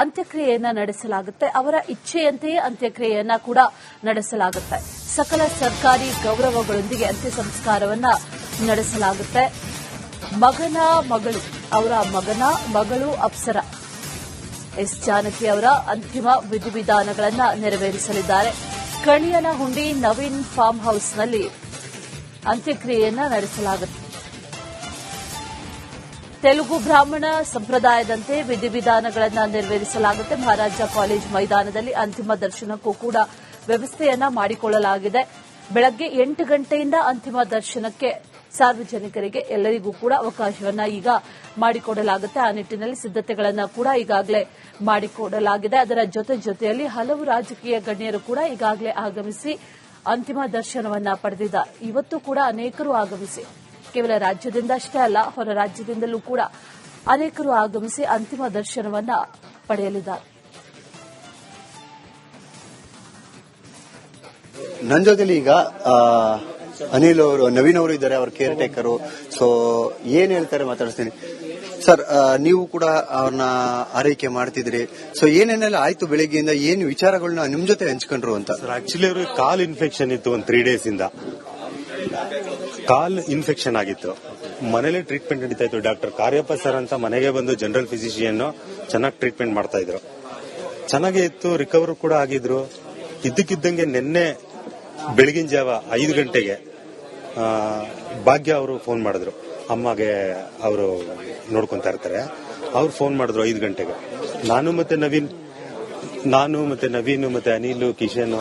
ಅಂತ್ಯಕ್ರಿಯೆಯನ್ನ ನಡೆಸಲಾಗುತ್ತೆ. ಅವರ ಇಚ್ಛೆಯಂತೆಯೇ ಅಂತ್ಯಕ್ರಿಯೆಯನ್ನ ಕೂಡ ನಡೆಸಲಾಗುತ್ತೆ. ಸಕಲ ಸರ್ಕಾರಿ ಗೌರವಗಳೊಂದಿಗೆ ಅಂತ್ಯ ಸಂಸ್ಕಾರವನ್ನ ನಡೆಸಲಾಗುತ್ತೆ. ಅವರ ಮಗಳು ಅಪ್ಸರಾ ಎಸ್ ಜಾನಕಿ ಅವರ ಅಂತಿಮ ವಿಧಿವಿಧಾನಗಳನ್ನು ನೆರವೇರಿಸಲಿದ್ದಾರೆ. ಕಣಿಯನಹುಂಡಿ ನವೀನ್ ಫಾರ್ಮ್ ಹೌಸ್ನಲ್ಲಿ ಅಂತ್ಯಕ್ರಿಯೆಯನ್ನ ನಡೆಸಲಾಗುತ್ತೆ. ತೆಲುಗು ಬ್ರಾಹ್ಮಣ ಸಂಪ್ರದಾಯದಂತೆ ವಿಧಿವಿಧಾನಗಳನ್ನು ನೆರವೇರಿಸಲಾಗುತ್ತೆ. ಮಹಾರಾಜ ಕಾಲೇಜ್ ಮೈದಾನದಲ್ಲಿ ಅಂತಿಮ ದರ್ಶನಕ್ಕೂ ಕೂಡ ವ್ಯವಸ್ಥೆಯನ್ನ ಮಾಡಿಕೊಳ್ಳಲಾಗಿದೆ. ಬೆಳಗ್ಗೆ 8 ಗಂಟೆಯಿಂದ ಅಂತಿಮ ದರ್ಶನಕ್ಕೆ ಸಾರ್ವಜನಿಕರಿಗೆ ಎಲ್ಲರಿಗೂ ಕೂಡ ಅವಕಾಶವನ್ನ ಈಗ ಮಾಡಿಕೊಡಲಾಗುತ್ತೆ. ಆ ನಿಟ್ಟಿನಲ್ಲಿ ಸಿದ್ದತೆಗಳನ್ನ ಕೂಡ ಈಗಾಗಲೇ ಮಾಡಿಕೊಡಲಾಗಿದೆ. ಅದರ ಜೊತೆಯಲ್ಲಿ ಹಲವು ರಾಜಕೀಯ ಗಣ್ಯರು ಕೂಡ ಈಗಾಗಲೇ ಆಗಮಿಸಿ ಅಂತಿಮ ದರ್ಶನವನ್ನ ಪಡೆದಿದ್ದಾರೆ. ಇವತ್ತು ಕೂಡ ಅನೇಕರು ಆಗಮಿಸಿ ಕೇವಲ ರಾಜ್ಯದಿಂದ ಅಷ್ಟೇ ಅಲ್ಲ, ಹೊರ ರಾಜ್ಯದಿಂದಲೂ ಕೂಡ ಅನೇಕರು ಆಗಮಿಸಿ ಅಂತಿಮ ದರ್ಶನವನ್ನ ಪಡೆಯಲಿದ್ದಾರೆ. ನನ್ನ ಜೊತೆಲಿ ಈಗ ಅನಿಲ್ ಅವರು, ನವೀನ್ ಅವರು ಇದ್ದಾರೆ, ಅವ್ರ ಕೇರ್ ಟೇಕರು. ಸೊ ಏನ್ ಹೇಳ್ತಾರೆ ಮಾತಾಡಿಸ್ತೀನಿ. ಸರ್, ನೀವು ಕೂಡ ಅವ್ರನ್ನ ಆರೈಕೆ ಮಾಡ್ತಿದ್ರಿ. ಸೊ ಏನೇನೆಲ್ಲ ಆಯ್ತು ಬೆಳಿಗ್ಗೆಯಿಂದ, ಏನ್ ವಿಚಾರಗಳನ್ನ ನಿಮ್ ಜೊತೆ ಹಂಚ್ಕೊಂಡ್ರು ಅಂತ? ಸರ್, ಆಕ್ಚುಲಿ ಅವ್ರಿಗೆ ಕಾಲ್ ಇನ್ಫೆಕ್ಷನ್ ಇತ್ತು. ಒಂದು 3 ಡೇಸ್ ಇಂದ ಕಾಲ್ ಇನ್ಫೆಕ್ಷನ್ ಆಗಿತ್ತು. ಮನೇಲಿ ಟ್ರೀಟ್ಮೆಂಟ್ ನಡೀತಾ ಇತ್ತು. ಡಾಕ್ಟರ್ ಕಾರ್ಯಪ್ಪ ಸರ್ ಅಂತ ಮನೆಗೆ ಬಂದು ಜನರಲ್ ಫಿಸಿಷಿಯನ್ ಚೆನ್ನಾಗಿ ಟ್ರೀಟ್ಮೆಂಟ್ ಮಾಡ್ತಾ ಇದ್ರು. ಚೆನ್ನಾಗೇ ಇತ್ತು, ರಿಕವರ್ ಕೂಡ ಆಗಿದ್ರು. ಇದ್ದಕ್ಕಿದ್ದಂಗೆ ನಿನ್ನೆ ಬೆಳಗಿನ ಜಾವ 5 ಗಂಟೆಗೆ ಭಾಗ್ಯ ಅವರು ಫೋನ್ ಮಾಡಿದ್ರು. ಅಮ್ಮಗೆ ಅವರು ನೋಡ್ಕೊಂತಾ ಇರ್ತಾರೆ. ಅವ್ರು ಫೋನ್ ಮಾಡಿದ್ರು 5 ಗಂಟೆಗೆ. ನಾನು ಮತ್ತೆ ನವೀನ್ ಮತ್ತೆ ಅನಿಲ್, ಕಿಶನ್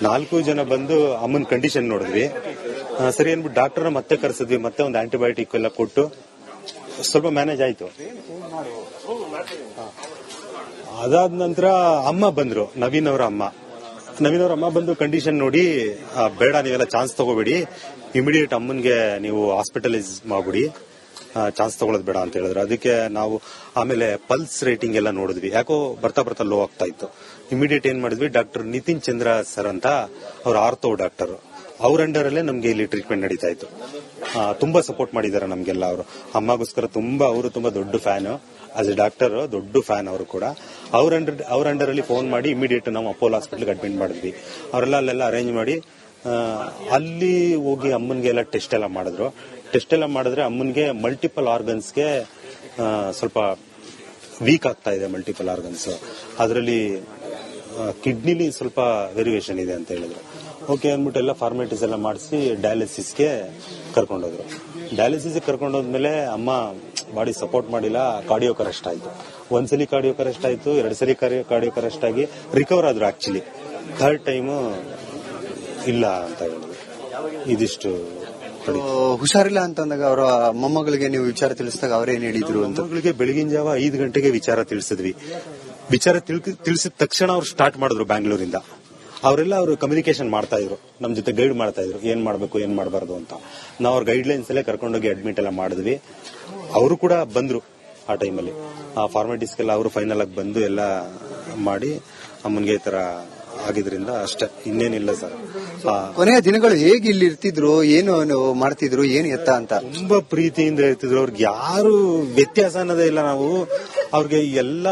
4 ಜನ ಬಂದು ಅಮ್ಮನ ಕಂಡೀಷನ್ ನೋಡಿದ್ವಿ. ಸರಿ ಅನ್ಬಿಟ್ಟು ಡಾಕ್ಟರ್ನ ಮತ್ತೆ ಕರೆಸಿದ್ವಿ. ಮತ್ತೆ ಒಂದು ಆಂಟಿಬಯೋಟಿಕ್ ಎಲ್ಲ ಕೊಟ್ಟು ಸ್ವಲ್ಪ ಮ್ಯಾನೇಜ್ ಆಯ್ತು. ಅದಾದ ನಂತರ ಅಮ್ಮ ಬಂದ್ರು, ನವೀನ್ ಅವರ ಅಮ್ಮ ಬಂದು ಕಂಡೀಷನ್ ನೋಡಿ, ಬೇಡ ನೀವೆಲ್ಲ ಚಾನ್ಸ್ ತಗೋಬೇಡಿ, ಇಮಿಡಿಯೇಟ್ ಅಮ್ಮನ್ಗೆ ನೀವು ಹಾಸ್ಪಿಟಲೈಸ್ ಮಾಡ್ಬಿಡಿ, ಚಾನ್ಸ್ ತಗೊಳ್ಳೋದು ಬೇಡ ಅಂತ ಹೇಳಿದ್ರು. ಅದಕ್ಕೆ ನಾವು ಆಮೇಲೆ ಪಲ್ಸ್ ರೇಟಿಂಗ್ ಎಲ್ಲ ನೋಡಿದ್ವಿ. ಯಾಕೋ ಬರ್ತಾ ಲೋ ಆಗ್ತಾ ಇತ್ತು. ಇಮಿಡಿಯೇಟ್ ಏನ್ ಮಾಡಿದ್ವಿ, ಡಾಕ್ಟರ್ ನಿತಿನ್ ಚಂದ್ರ ಸರ್ ಅಂತ ಅವ್ರ ಆರ್ಥೋ ಡಾಕ್ಟರ್, ಅವ್ರ ಅಂಡರ್ ಅಲ್ಲೇ ನಮ್ಗೆ ಇಲ್ಲಿ ಟ್ರೀಟ್ಮೆಂಟ್ ನಡೀತಾ ಇತ್ತು. ತುಂಬಾ ಸಪೋರ್ಟ್ ಮಾಡಿದ್ದಾರೆ ನಮ್ಗೆಲ್ಲ. ಅವರು ಅಮ್ಮಗೋಸ್ಕರ ಅವರು ತುಂಬಾ ದೊಡ್ಡ ಫ್ಯಾನ್. ಆಸ್ ಎ ಡಾಕ್ಟರ್ ದೊಡ್ಡ ಫ್ಯಾನ್ ಅವರು ಕೂಡ. ಅವ್ರ ಅಂಡರ್ ಅಲ್ಲಿ ಫೋನ್ ಮಾಡಿ ಇಮಿಡಿಯೇಟ್ ನಾವು ಅಪೋಲೋ ಹಾಸ್ಪಿಟಲ್ಗೆ ಅಡ್ಮಿಟ್ ಮಾಡಿದ್ವಿ. ಅವರೆಲ್ಲ ಅಲ್ಲೆಲ್ಲ ಅರೇಂಜ್ ಮಾಡಿ ಅಲ್ಲಿ ಹೋಗಿ ಅಮ್ಮನ್ಗೆ ಎಲ್ಲ ಟೆಸ್ಟ್ ಎಲ್ಲ ಮಾಡಿದ್ರು. ಟೆಸ್ಟ್ ಎಲ್ಲ ಮಾಡಿದ್ರೆ ಅಮ್ಮನ್ಗೆ ಮಲ್ಟಿಪಲ್ ಆರ್ಗನ್ಸ್ಗೆ ಸ್ವಲ್ಪ ವೀಕ್ ಆಗ್ತಾ ಇದೆ. ಮಲ್ಟಿಪಲ್ ಆರ್ಗನ್ಸ್ ಅದರಲ್ಲಿ ಕಿಡ್ನಿಲಿ ಸ್ವಲ್ಪ ವೇರಿಯೇಷನ್ ಇದೆ ಅಂತ ಹೇಳಿದ್ರು. ಓಕೆ ಅಂದ್ಬಿಟ್ಟು ಎಲ್ಲ ಫಾರ್ಮಾಲಿಟೀಸ್ ಎಲ್ಲ ಮಾಡಿಸಿ ಡಯಾಲಿಸಿಸ್ಗೆ ಕರ್ಕೊಂಡೋದ್ರು. ಡಯಾಲಿಸಿಸ್ಗೆ ಕರ್ಕೊಂಡೋದ್ಮೇಲೆ ಅಮ್ಮ ಬಾಡಿ ಸಪೋರ್ಟ್ ಮಾಡಿಲ್ಲ, ಕಾರ್ಡಿಯೋಕ್ ಅರೆಸ್ಟ್ ಆಯ್ತು. ಒಂದ್ಸಲಿ ಕಾರ್ಡಿಯೋಕ್ ಅರೆಸ್ಟ್ ಆಯ್ತು, 2 ಸರಿ ಕಾರ್ಡಿಯೋಕ್ ಅರೆಸ್ಟ್ ಆಗಿ ರಿಕವರ್ ಆದ್ರು. ಆಕ್ಚುಲಿ 3rd ಟೈಮ್ ಇಲ್ಲ ಅಂತ ಹೇಳಿದ್ರು. ಇದಿಷ್ಟು ಹುಷಾರಿಲ್ಲ ಅಂತಂದಾಗ ಅವರ ಮೊಮ್ಮಗಳಿಗೆ ನೀವು ವಿಚಾರ ತಿಳಿಸಿದಾಗ ಅವ್ರೇನ್ ಹೇಳಿದ್ರು ಅಂತ? ಮೊಮ್ಮಗಳಿಗೆ ಬೆಳಗಿನ ಜಾವ 5 ಗಂಟೆಗೆ ವಿಚಾರ ತಿಳಿಸಿದ್ವಿ. ವಿಚಾರ ತಿಳಿಸಿದ ತಕ್ಷಣ ಅವ್ರು ಸ್ಟಾರ್ಟ್ ಮಾಡಿದ್ರು ಬ್ಯಾಂಗ್ಳೂರಿಂದ. ಅವರೆಲ್ಲ ಅವರು ಕಮ್ಯುನಿಕೇಶನ್ ಮಾಡ್ತಾ ಇದ್ರು, ನಮ್ ಜೊತೆ ಗೈಡ್ ಮಾಡ್ತಾ ಇದ್ರು, ಏನ್ ಮಾಡ್ಬೇಕು ಏನ್ ಮಾಡಬಾರ್ದು ಅಂತ. ನಾವು ಅವ್ರ ಗೈಡ್ ಲೈನ್ಸ್ ಅಲ್ಲೇ ಕರ್ಕೊಂಡೋಗಿ ಅಡ್ಮಿಟ್ ಎಲ್ಲ ಮಾಡಿದ್ವಿ. ಅವರು ಕೂಡ ಬಂದ್ರು ಆ ಟೈಮಲ್ಲಿ. ಆ ಫಾರ್ಮಾಲಿಟೀಸ್ಗೆಲ್ಲ ಅವರು ಫೈನಲ್ ಆಗಿ ಬಂದು ಎಲ್ಲ ಮಾಡಿ ಅಮ್ಮನ್ಗೆ ಈ ತರ ಆಗಿದ್ರಿಂದ ಅಷ್ಟೇ, ಇನ್ನೇನಿಲ್ಲ ಸರ್. ಕೊನೆಯ ದಿನಗಳು ಹೇಗೆ ಇಲ್ಲಿ ಇರ್ತಿದ್ರು, ಏನು ಮಾಡ್ತಿದ್ರು, ಏನು ಎತ್ತ ಅಂತ? ತುಂಬಾ ಪ್ರೀತಿಯಿಂದ ಇರ್ತಿದ್ರು. ಅವ್ರಿಗೆ ಯಾರು ವ್ಯತ್ಯಾಸ ಅನ್ನೋದೇ ಇಲ್ಲ. ನಾವು ಅವ್ರಿಗೆ ಎಲ್ಲ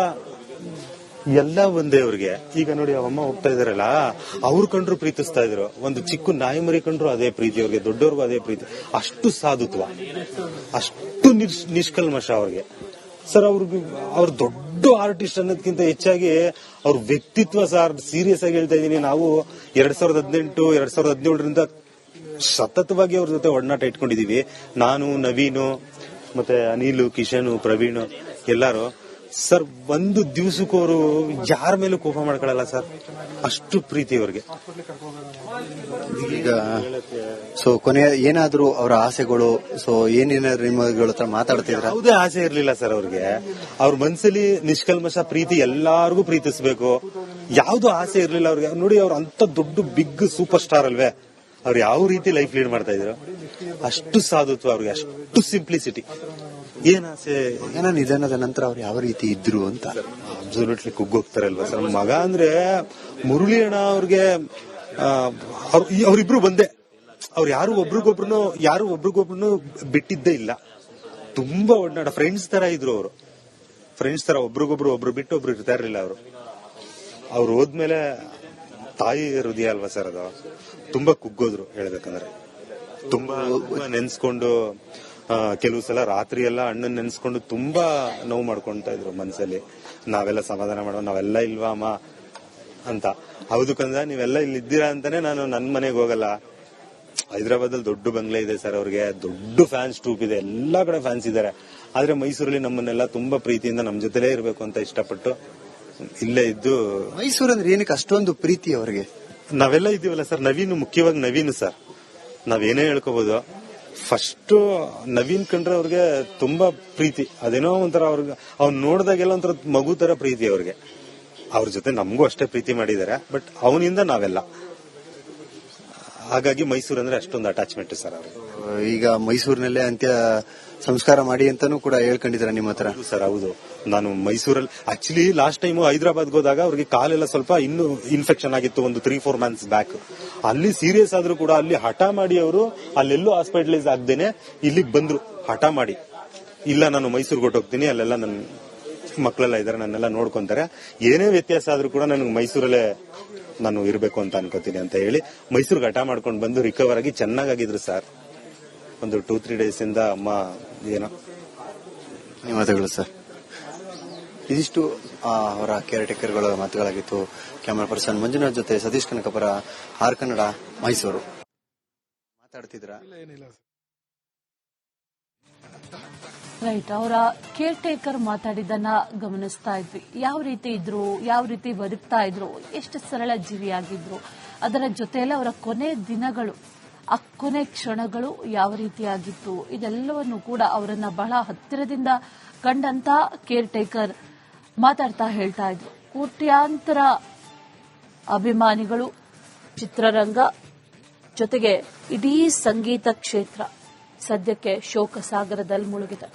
ಒಂದೇ ಅವ್ರಿಗೆ. ಈಗ ನೋಡಿ ಅಮ್ಮ ಹೋಗ್ತಾ ಇದಾರಲ್ಲ, ಅವ್ರು ಕಂಡ್ರು ಪ್ರೀತಿಸ್ತಾ ಇದ್ರು. ಒಂದು ಚಿಕ್ಕ ನಾಯಿ ಮರಿ ಕಂಡ್ರು ಅದೇ ಪ್ರೀತಿ ಅವ್ರಿಗೆ, ದೊಡ್ಡವ್ರಿಗೂ ಅದೇ ಪ್ರೀತಿ. ಅಷ್ಟು ಸಾಧುತ್ವ, ಅಷ್ಟು ನಿಷ್ಕಲ್ಮಶ ಅವ್ರಿಗೆ. ಸರ್ ಅವ್ರ ದೊಡ್ಡ ಆರ್ಟಿಸ್ಟ್ ಅನ್ನೋದಕ್ಕಿಂತ ಹೆಚ್ಚಾಗಿ ಅವ್ರ ವ್ಯಕ್ತಿತ್ವ ಸರ್. ಸೀರಿಯಸ್ ಆಗಿ ಹೇಳ್ತಾ ಇದೀನಿ. ನಾವು 2018, 2017ರಿಂದ ಸತತವಾಗಿ ಅವ್ರ ಜೊತೆ ಒಡನಾಟ ಇಟ್ಕೊಂಡಿದೀವಿ. ನಾನು, ನವೀನು, ಮತ್ತೆ ಅನಿಲ್, ಕಿಶನ್, ಪ್ರವೀಣ್ ಎಲ್ಲಾರು. ಸರ್ ಒಂದು ದಿವಸಕ್ಕೂ ಅವರು ಯಾರ ಮೇಲೂ ಕೋಪ ಮಾಡ್ಕೊಳ್ಳಲ್ಲ ಸರ್, ಅಷ್ಟು ಪ್ರೀತಿ ಅವ್ರಿಗೆ. ಈಗ ಸೊ ಕೊನೆಯ ಏನಾದ್ರು ಅವರ ಆಸೆಗಳು, ಸೊ ಏನೇನಾದ್ರು ನಿಮ್ಮಗಳ ಹತ್ರ ಮಾತಾಡ್ತಿದ್ರ? ಯಾವುದೇ ಆಸೆ ಇರ್ಲಿಲ್ಲ ಸರ್ ಅವ್ರಿಗೆ. ಅವ್ರ ಮನ್ಸಲ್ಲಿ ನಿಷ್ಕಲ್ಮಶ ಪ್ರೀತಿ, ಎಲ್ಲಾರ್ಗೂ ಪ್ರೀತಿಸ್ಬೇಕು, ಯಾವ್ದು ಆಸೆ ಇರ್ಲಿಲ್ಲ ಅವ್ರಿಗೆ. ನೋಡಿ ಅವ್ರ ಅಂತ ದೊಡ್ಡ ಬಿಗ್ ಸೂಪರ್ ಸ್ಟಾರ್ ಅಲ್ವೇ, ಅವ್ರು ಯಾವ ರೀತಿ ಲೈಫ್ ಲೀಡ್ ಮಾಡ್ತಾ ಇದ್ರು. ಅಷ್ಟು ಸಾಧುತ್ವ ಅವ್ರಿಗೆ, ಅಷ್ಟು ಸಿಂಪ್ಲಿಸಿಟಿ. ಏನ್ ಆಸೆ, ಏನೋ ನಿಧನದ ನಂತರ ಅವ್ರು ಯಾವ ರೀತಿ ಇದ್ರು ಅಂತ ಅಬ್ಸಲ್ಯೂಟ್ಲಿ ಕುಗ್ಗೋಗ್ತಾರಲ್ವಾ ಸರ್. ಮಗ ಅಂದ್ರೆ ಮುರಳಿ ಅಣ್ಣ ಅವ್ರಿಗೆ, ಅವ್ರಿಬ್ರು ಬಂದೆ. ಅವ್ರು ಯಾರು ಒಬ್ರಿಗೊಬ್ರು ಬಿಟ್ಟಿದ್ದೇ ಇಲ್ಲ. ತುಂಬಾ ಒಡನಾಟ, ಫ್ರೆಂಡ್ಸ್ ತರ ಇದ್ರು ಅವರು. ಫ್ರೆಂಡ್ಸ್ ತರ ಒಬ್ರು ಬಿಟ್ಟು ಒಬ್ರು ಇರ್ತಾ ಇರ್ಲಿಲ್ಲ ಅವ್ರು ಹೋದ್ಮೇಲೆ ತಾಯಿ ಹೃದಯ ಅಲ್ವಾ ಸರ್ ಅದು, ತುಂಬಾ ಕುಗ್ಗೋದ್ರು ಹೇಳ್ಬೇಕಂದ್ರೆ. ತುಂಬಾ ನೆನ್ಸ್ಕೊಂಡು ಕೆಲವು ಸಲ ರಾತ್ರಿ ಎಲ್ಲ ಅಣ್ಣನ್ ನೆನ್ಸ್ಕೊಂಡು ತುಂಬಾ ನೋವು ಮಾಡ್ಕೊಂತ ಇದ್ರು ಮನ್ಸಲ್ಲಿ. ನಾವೆಲ್ಲ ಸಮಾಧಾನ ಮಾಡೋ, ನಾವೆಲ್ಲ ಇಲ್ವಾ ಅಮ್ಮ ಅಂತ. ಹೌದು ಕಂದ, ನೀವೆಲ್ಲ ಇಲ್ಲಿ ಇದ್ದೀರಾ ಅಂತಾನೆ ನಾನು ನನ್ ಮನೆಗೆ ಹೋಗಲ್ಲ. ಹೈದರಾಬಾದ್ ಅಲ್ಲಿ ದೊಡ್ಡ ಬಂಗ್ಲೆ ಇದೆ ಸರ್, ಅವ್ರಿಗೆ ದೊಡ್ಡ ಫ್ಯಾನ್ಸ್ ಟ್ರೂಪ್ ಇದೆ, ಎಲ್ಲಾ ಕಡೆ ಫ್ಯಾನ್ಸ್ ಇದಾರೆ. ಆದ್ರೆ ಮೈಸೂರಲ್ಲಿ ನಮ್ಮನ್ನೆಲ್ಲ ತುಂಬಾ ಪ್ರೀತಿಯಿಂದ ನಮ್ ಜೊತೆಲೇ ಇರ್ಬೇಕು ಅಂತ ಇಷ್ಟಪಟ್ಟು ಇಲ್ಲೇ ಇದ್ದು. ಮೈಸೂರು ಅಂದ್ರೆ ಏನಕ್ಕೆ ಅಷ್ಟೊಂದು ಪ್ರೀತಿ ಅವ್ರಿಗೆ? ನಾವೆಲ್ಲ ಇದೀವಲ್ಲ ಸರ್, ಮುಖ್ಯವಾಗಿ ನವೀನ್ ಸರ್, ನಾವೇನೇ ಹೇಳ್ಕೋಬಹುದು. ಫಸ್ಟ್ ನವೀನ್ ಕಂಡ್ರೆ ಅವ್ರಿಗೆ ತುಂಬಾ ಪ್ರೀತಿ, ಅದೇನೋ ಒಂಥರ ಅವ್ರಿಗೆ ಅವ್ನ್ ನೋಡಿದಾಗೆಲ್ಲ ಒಂಥರ ಮಗು ತರ ಪ್ರೀತಿ ಅವ್ರಿಗೆ. ಅವ್ರ ಜೊತೆ ನಮಗೂ ಅಷ್ಟೇ ಪ್ರೀತಿ ಮಾಡಿದ್ದಾರೆ, ಬಟ್ ಅವನಿಂದ ನಾವೆಲ್ಲ, ಹಾಗಾಗಿ ಮೈಸೂರು ಅಂದ್ರೆ ಅಷ್ಟೊಂದು ಅಟ್ಯಾಚ್ಮೆಂಟ್ ಸರ್ ಅವ್ರಿಗೆ. ಈಗ ಮೈಸೂರಿನಲ್ಲೇ ಅಂತ್ಯ ಸಂಸ್ಕಾರ ಮಾಡಿ ಅಂತಾನೂ ಕೂಡ ಹೇಳ್ಕೊಂಡಿದ್ರ ನಿಮ್ಮ ಹತ್ರ? ಸರ್ ಹೌದು, ನಾನು ಮೈಸೂರಲ್ಲಿ ಆಕ್ಚುಲಿ ಲಾಸ್ಟ್ ಟೈಮ್ ಹೈದರಾಬಾದ್ಗೆ ಹೋದಾಗ ಅವ್ರಿಗೆ ಕಾಲೆಲ್ಲ ಸ್ವಲ್ಪ ಇನ್ನೂ ಇನ್ಫೆಕ್ಷನ್ ಆಗಿತ್ತು, ಒಂದು 3-4 ಮಂತ್ಸ್ ಬ್ಯಾಕ್. ಅಲ್ಲಿ ಸೀರಿಯಸ್ ಆದ್ರೂ ಕೂಡ ಅಲ್ಲಿ ಹಠ ಮಾಡಿ ಅವರು ಅಲ್ಲೆಲ್ಲೂ ಹಾಸ್ಪಿಟಲೈಸ್ ಆಗ್ದೇನೆ ಇಲ್ಲಿಗೆ ಬಂದ್ರು ಹಠ ಮಾಡಿ. ಇಲ್ಲ ನಾನು ಮೈಸೂರಿಗೆ ಹೊಟ್ಟೋಗ್ತೀನಿ, ಅಲ್ಲೆಲ್ಲ ನನ್ನ ಮಕ್ಕಳೆಲ್ಲ ಇದಾರೆ, ನನ್ನೆಲ್ಲ ನೋಡ್ಕೊಂತಾರೆ, ಏನೇ ವ್ಯತ್ಯಾಸ ಆದ್ರೂ ಕೂಡ ನನಗೆ ಮೈಸೂರಲ್ಲೇ ನಾನು ಇರಬೇಕು ಅಂತ ಅನ್ಕೋತೀನಿ ಅಂತ ಹೇಳಿ ಮೈಸೂರಿಗೆ ಹಠ ಮಾಡ್ಕೊಂಡು ಬಂದು ರಿಕವರ್ ಆಗಿ ಚೆನ್ನಾಗಿದ್ರು ಸರ್. ಒಂದು 2-3 ಡೇಸ್ ಇಂದ ಅಮ್ಮ ಏನೋ. ಧನ್ಯವಾದಗಳು ಸರ್. ಇದಿಷ್ಟು ಅವರ ಕೇರ್ ಟೇಕರ್ಗಳ ಮಾತುಗಳಾಗಿತ್ತು. ಕ್ಯಾಮರಾ ಪರ್ಸನ್ ಮಂಜುನಾಥ್ ಜೊತೆ ಸತೀಶ್ ಕನಕಪುರ, ಆರ್ ಕನ್ನಡ, ಮೈಸೂರು. ಮಾತಾಡ್ತಿದ್ರ? ರೈಟ್, ಅವರ ಕೇರ್ ಟೇಕರ್ ಮಾತಾಡಿದ್ದನ್ನ ಗಮನಿಸ್ತಾ ಇದ್ವಿ. ಯಾವ ರೀತಿ ಇದ್ರು, ಯಾವ ರೀತಿ ಬದುಕ್ತಾ ಇದ್ರು, ಎಷ್ಟು ಸರಳ ಜೀವಿಯಾಗಿದ್ರು, ಅದರ ಜೊತೆಯಲ್ಲಿ ಅವರ ಕೊನೆ ದಿನಗಳು, ಆ ಕೊನೆ ಕ್ಷಣಗಳು ಯಾವ ರೀತಿಯಾಗಿತ್ತು, ಇದೆಲ್ಲವನ್ನು ಕೂಡ ಅವರನ್ನ ಬಹಳ ಹತ್ತಿರದಿಂದ ಕಂಡಂತ ಕೇರ್ ಟೇಕರ್ ಮಾತಾಡ್ತಾ ಹೇಳ್ತಾ ಇದ್ರು. ಕೋಟ್ಯಾಂತರ ಅಭಿಮಾನಿಗಳು, ಚಿತ್ರರಂಗ ಜೊತೆಗೆ ಇಡೀ ಸಂಗೀತ ಕ್ಷೇತ್ರ ಸದ್ಯಕ್ಕೆ ಶೋಕ ಸಾಗರದಲ್ಲಿ ಮುಳುಗಿದೆ.